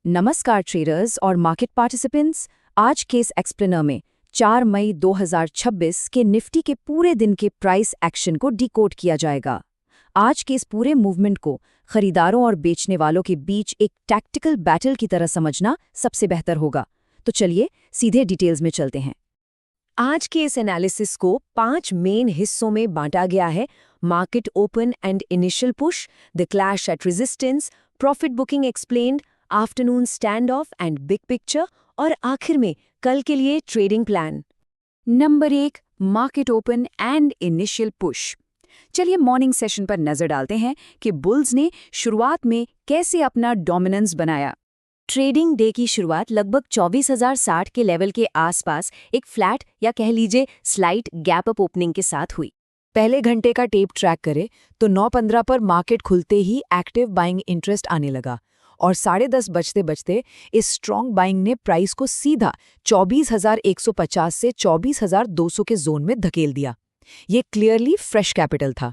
नमस्कार ट्रेडर्स और market participants. आज के इस एक्सप्लेनर में 4 मई 2026 के निफ्टी के पूरे दिन के प्राइस एक्शन को डिकोड किया जाएगा। आज के इस पूरे मूवमेंट को खरीदारों और बेचने वालों के बीच एक टैक्टिकल बैटल की तरह समझना सबसे बेहतर होगा। तो चलिए सीधे डिटेल्स में चलते हैं। आज के इस एनालिसिस को 5 मेन हिस्सों में बांटा गया है: market open and initial push, the clash at resistance, profit booking explained, afternoon stand off and big picture, और आखिर में कल के लिए trading plan. Number 1, market open and initial push. चलिए मॉर्निंग सेशन पर नजर डालते हैं कि बुल्स ने शुरुआत में कैसे अपना डोमिनेंस बनाया। ट्रेडिंग डे की शुरुआत लगभग 24,060 के लेवल के आसपास एक फ्लैट या कह लीजिए स्लाइट गैप अप ओपनिंग के साथ हुई। पहले घंटे का टेप ट्रैक करें तो 9:15 पर मार्केट खुलते ही एक्टिव बाइंग इंटरेस्ट आने लगा और 10:30 बजते बजते इस स्ट्रॉन्ग बाइंग ने प्राइस को सीधा 24,150 से 24,200 के जोन में धकेल दिया। ये क्लियरली फ्रेश कैपिटल था।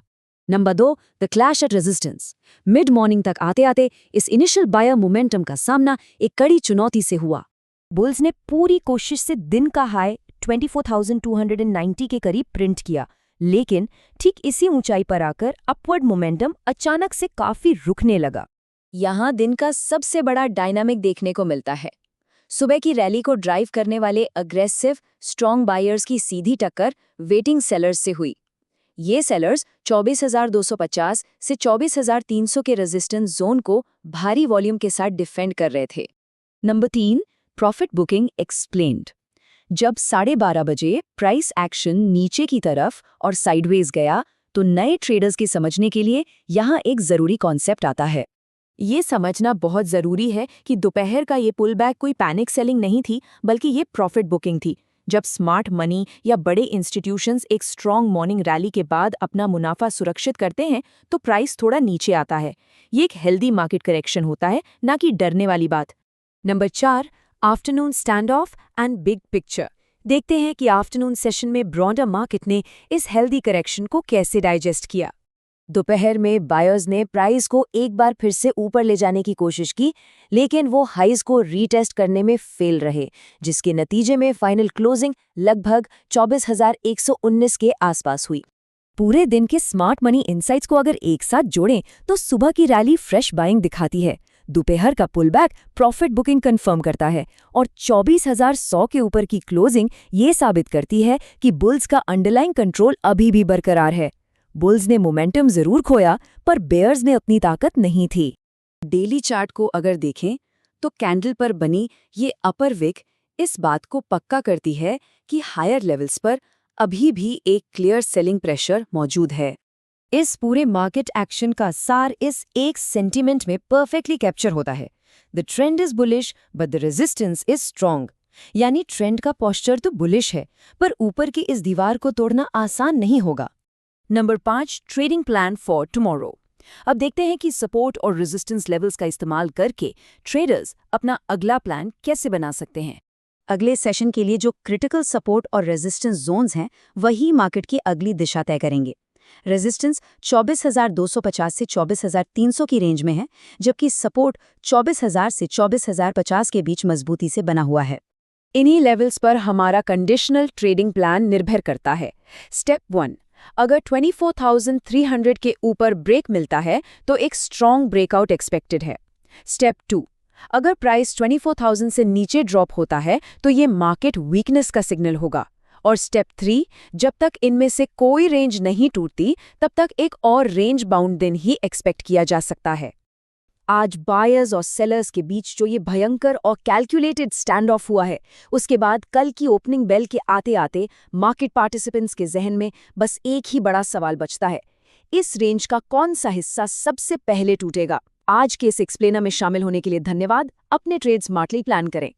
Number 2, the clash at resistance. Mid morning तक आते आते इस इनिशियल बायर मोमेंटम का सामना एक कड़ी चुनौती से हुआ। बुल्स ने पूरी कोशिश से दिन का हाई 24,290 के करीब प्रिंट किया, लेकिन ठीक इसी ऊंचाई पर आकर अपवर्ड मोमेंटम अचानक से काफी रुकने लगा। यहाँ दिन का सबसे बड़ा डायनामिक देखने को मिलता है। सुबह की रैली को ड्राइव करने वाले अग्रेसिव स्ट्रॉन्ग बायर्स की सीधी टक्कर वेटिंग सेलर्स से हुई। ये सेलर्स 24,250 से 24,300 के रेजिस्टेंस जोन को भारी वॉल्यूम के साथ डिफेंड कर रहे थे। Number 3, profit booking explained. जब 12:30 बजे प्राइस एक्शन नीचे की तरफ और साइडवेज गया तो नए ट्रेडर्स के समझने के लिए यहाँ एक जरूरी कॉन्सेप्ट आता है। ये समझना बहुत जरूरी है कि दोपहर का ये पुल बैक कोई पैनिक सेलिंग नहीं थी, बल्कि ये प्रॉफिट बुकिंग थी। जब स्मार्ट मनी या बड़े इंस्टीट्यूशंस एक स्ट्रॉन्ग मॉर्निंग रैली के बाद अपना मुनाफा सुरक्षित करते हैं तो प्राइस थोड़ा नीचे आता है। ये एक हेल्दी मार्केट करेक्शन होता है, ना कि डरने वाली बात। Number 4, afternoon stand off and big picture. देखते हैं कि आफ्टरनून सेशन में ब्रॉडर मार्केट ने इस हेल्दी करेक्शन को कैसे डाइजेस्ट किया। दोपहर में बायर्स ने प्राइस को एक बार फिर से ऊपर ले जाने की कोशिश की, लेकिन वो हाइज को रीटेस्ट करने में फेल रहे, जिसके नतीजे में फाइनल क्लोजिंग लगभग 24,119 के आसपास हुई। पूरे दिन के स्मार्ट मनी इनसाइट्स को अगर एक साथ जोड़ें तो सुबह की रैली फ्रेश बाइंग दिखाती है, दोपहर का पुलबैक प्रॉफिट बुकिंग कंफर्म करता है और 24,100 के ऊपर की क्लोजिंग ये साबित करती है कि बुल्स का अंडरलाइंग कंट्रोल अभी भी बरकरार है। बुल्स ने मोमेंटम जरूर खोया, पर बेयर्स ने अपनी ताकत नहीं थी। डेली चार्ट को अगर देखें तो कैंडल पर बनी ये अपर विक इस बात को पक्का करती है कि हायर लेवल्स पर अभी भी एक क्लियर सेलिंग प्रेशर मौजूद है। इस पूरे मार्केट एक्शन का सार इस एक सेंटीमेंट में परफेक्टली कैप्चर होता है: the trend is bullish but the resistance is strong. यानी ट्रेंड का पोस्चर तो बुलिश है, पर ऊपर की इस दीवार को तोड़ना आसान नहीं होगा। Number 5, trading plan for tomorrow. अब देखते हैं कि सपोर्ट और रेजिस्टेंस लेवल्स का इस्तेमाल करके ट्रेडर्स अपना अगला प्लान कैसे बना सकते हैं। अगले सेशन के लिए जो क्रिटिकल सपोर्ट और रेजिस्टेंस जोन्स हैं, वही मार्केट की अगली दिशा तय करेंगे। रेजिस्टेंस 24,250 से 24,300 की रेंज में है, जबकि सपोर्ट 24,000 से 24,050 के बीच मजबूती से बना हुआ है। इन्हीं लेवल्स पर हमारा कंडीशनल ट्रेडिंग प्लान निर्भर करता है। स्टेप 1, अगर 24,300 के ऊपर ब्रेक मिलता है तो एक स्ट्रॉन्ग ब्रेकआउट एक्सपेक्टेड है। स्टेप 2, अगर प्राइस 24,000 से नीचे ड्रॉप होता है तो ये मार्केट वीकनेस का सिग्नल होगा। और स्टेप 3, जब तक इनमें से कोई रेंज नहीं टूटती तब तक एक और रेंज बाउंड दिन ही एक्सपेक्ट किया जा सकता है। आज बायर्स और सेलर्स के बीच जो ये भयंकर और कैलकुलेटेड स्टैंड ऑफ हुआ है, उसके बाद कल की ओपनिंग बेल के आते आते मार्केट पार्टिसिपेंट्स के जहन में बस एक ही बड़ा सवाल बचता है: इस रेंज का कौन सा हिस्सा सबसे पहले टूटेगा। आज के इस एक्सप्लेनर में शामिल होने के लिए धन्यवाद। अपने ट्रेड स्मार्टली प्लान करें।